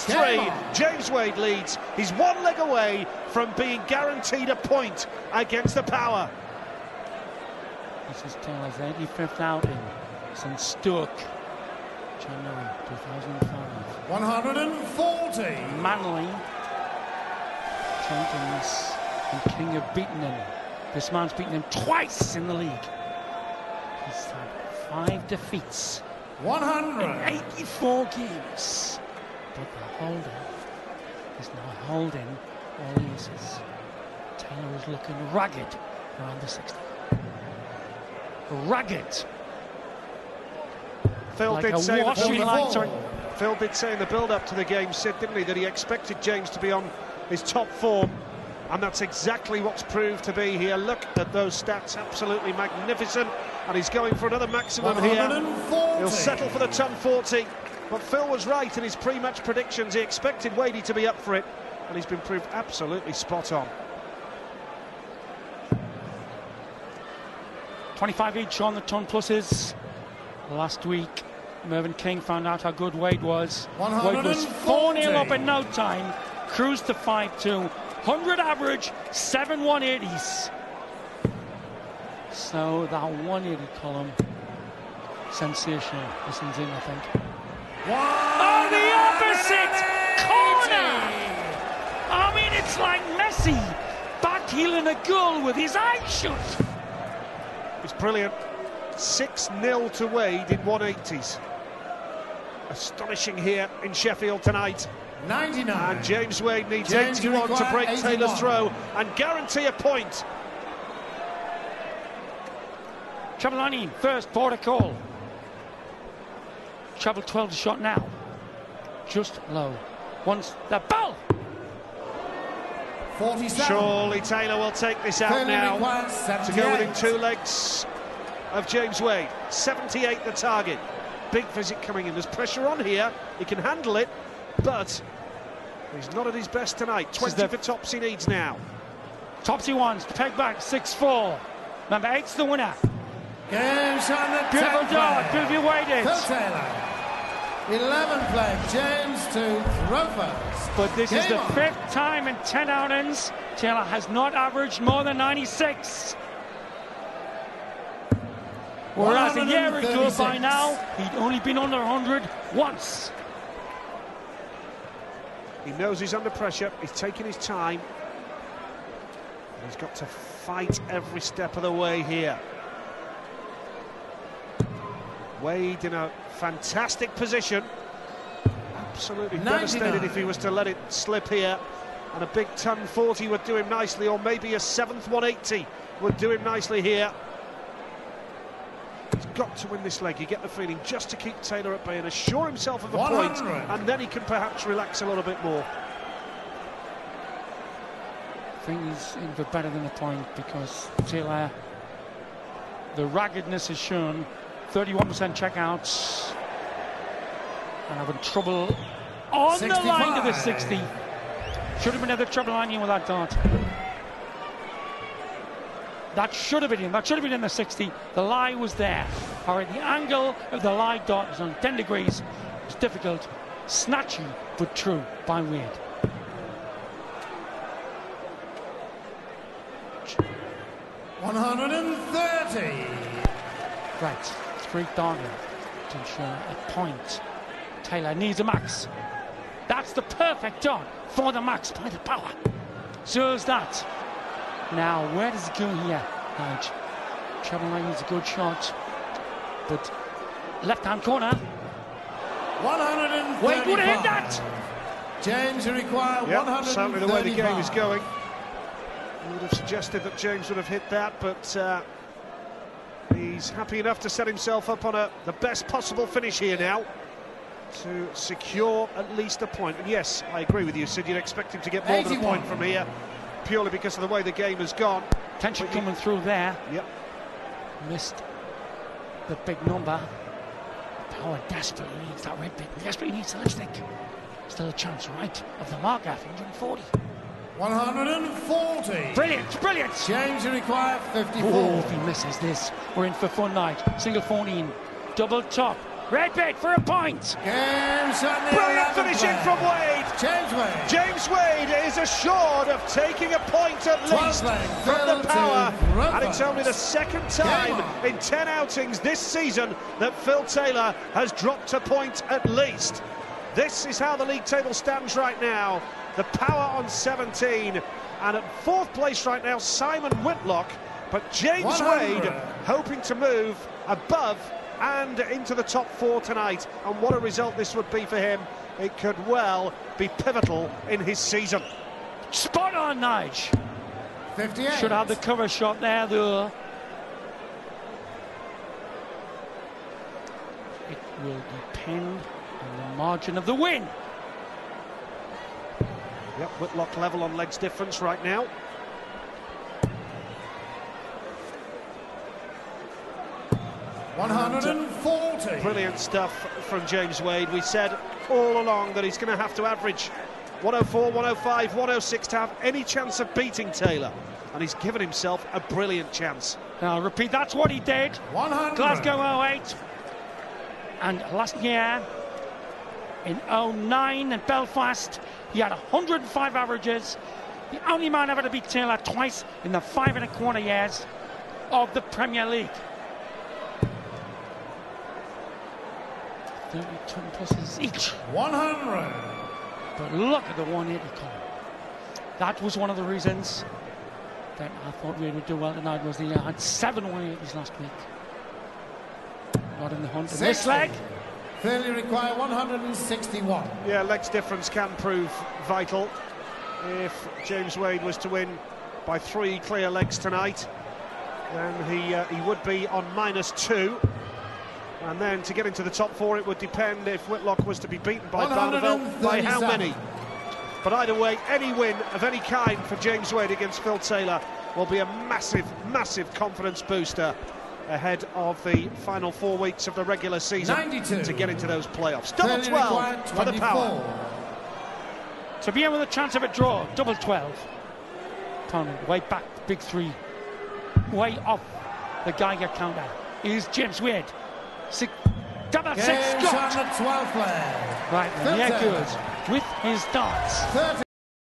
6-3. James Wade leads. He's one leg away from being guaranteed a point against the Power. This is Taylor's 85th outing since Stoke, January 2005. 140. Manly, champions and King have beaten him. This man's beaten him twice in the league. He's had 5 defeats 100. in 84 games. But the holder is now holding all aces. Taylor is looking ragged around the 60. Ragged. Phil Like did a say washing line. Sorry. Phil did say in the build-up to the game, Sid, didn't he, that he expected James to be on his top form, and that's exactly what's proved to be here. Look at those stats, absolutely magnificent, and he's going for another maximum 140. here. He'll settle for the ton 40, but Phil was right in his pre-match predictions. He expected Wadey to be up for it, and he's been proved absolutely spot on. 25 each on the ton pluses. Last week, Mervyn King found out how good Wade was. Wade was 4-0 up in no time, cruised to 5-2, 100 average, 7 180s. So that 180 column, sensational. Listens in, I think. Oh, the opposite corner! I mean, it's like Messi backheeling a goal with his eyes shut. It's brilliant. 6-0 to Wade in 180s. Astonishing here in Sheffield tonight. 99. And James Wade needs James 81 to break 81. Taylor's throw and guarantee a point. Treble 19, first border call. Treble 12 shot now. Just low. Once the ball. 47. Surely Taylor will take this out now to go within 2 legs of James Wade. 78 the target. Big visit coming in. There's pressure on here. He can handle it, but he's not at his best tonight. 20 for tops he needs now. Topsy ones, peg back, 6-4. Number 8's the winner. Games on the Beautiful dart, beautifully weighted. Phil Taylor. 11th leg, James to throw first. But this is Game the on. 5th time in 10 outings Taylor has not averaged more than 96. Whereas a year ago by now, he'd only been under 100 once. He knows he's under pressure. He's taking his time. He's got to fight every step of the way here. Wade in a fantastic position. Absolutely 99. devastated if he was to let it slip here. And a big ton 40 would do him nicely, or maybe a 7th 180 would do him nicely here. He's got to win this leg, you get the feeling, just to keep Taylor at bay and assure himself of a 100. point, and then he can perhaps relax a little bit more. I think he's in for better than a point because Taylor, the raggedness is shown. 31% checkouts and having trouble on 65. The line to the 60. Should have been at the treble line with that dart. That should have been in. That should have been in the 60. The lie was there. All right, the angle of the lie dart was on 10 degrees. It was difficult, snatchy, but true by Wade. $130. Right, straight down to ensure a point. Taylor needs a max. That's the perfect dart for the max by the Power. So is that. Now, where does it go here? Right. Treble 9 is a good shot, but left-hand corner. 135. Wade would have hit that. James require 135. Certainly the way the game is going. I would have suggested that James would have hit that, but he's happy enough to set himself up on the best possible finish here now to secure at least a point. And yes, I agree with you, Sid, you'd expect him to get more 81. than a point from here, purely because of the way the game has gone. Tension coming through there. Yep. Missed the big number. Power desperately needs that red bit. Desperately needs the lipstick. Still a chance right of the marker, 140. 140. Brilliant, brilliant. James require 54. Oh, if he misses this, we're in for fun night. Single 14, double top. Red bit for a point. Games on the Brilliant 11th finishing leg. from Wade. James Wade. James Wade is assured of taking a point at least from the Power, and it's only the second time in 10 outings this season that Phil Taylor has dropped a point at least. This is how the league table stands right now. The Power on 17, and at 4th place right now, Simon Whitlock, but James 100. Wade hoping to move above and into the top 4 tonight, and what a result this would be for him. It could well be pivotal in his season. Spot on, Nige. 58. Should have the cover shot there, though. It will depend on the margin of the win. Yep, Whitlock level on legs difference right now. $140. Brilliant stuff from James Wade. We said all along that he's going to have to average 104, 105, 106 to have any chance of beating Taylor, and he's given himself a brilliant chance. Now, I'll repeat, that's what he did. 100. Glasgow 08, and last year in 09 in Belfast, he had 105 averages. The only man ever to beat Taylor twice in the 5 1/4 years of the Premier League. 30 pluses each. 100. But look at the 180 column. That was one of the reasons that I thought we would do well tonight, was he had 7 180s last week. Not in the hunt. And this leg. Clearly require 161. Yeah, legs difference can prove vital. If James Wade was to win by 3 clear legs tonight, then he would be on -2. And then to get into the top 4, it would depend if Whitlock was to be beaten by Barneveld, by how many. But either way, any win of any kind for James Wade against Phil Taylor will be a massive, massive confidence booster ahead of the final 4 weeks of the regular season 92. to get into those playoffs. Double 12 for the Power. To be in with a chance of a draw, double 12. Opponent way back, big 3. Way off the Geiger counter is James Wade. Double 6 Games got. on the 12th leg. Right then, yeah, good. With his darts.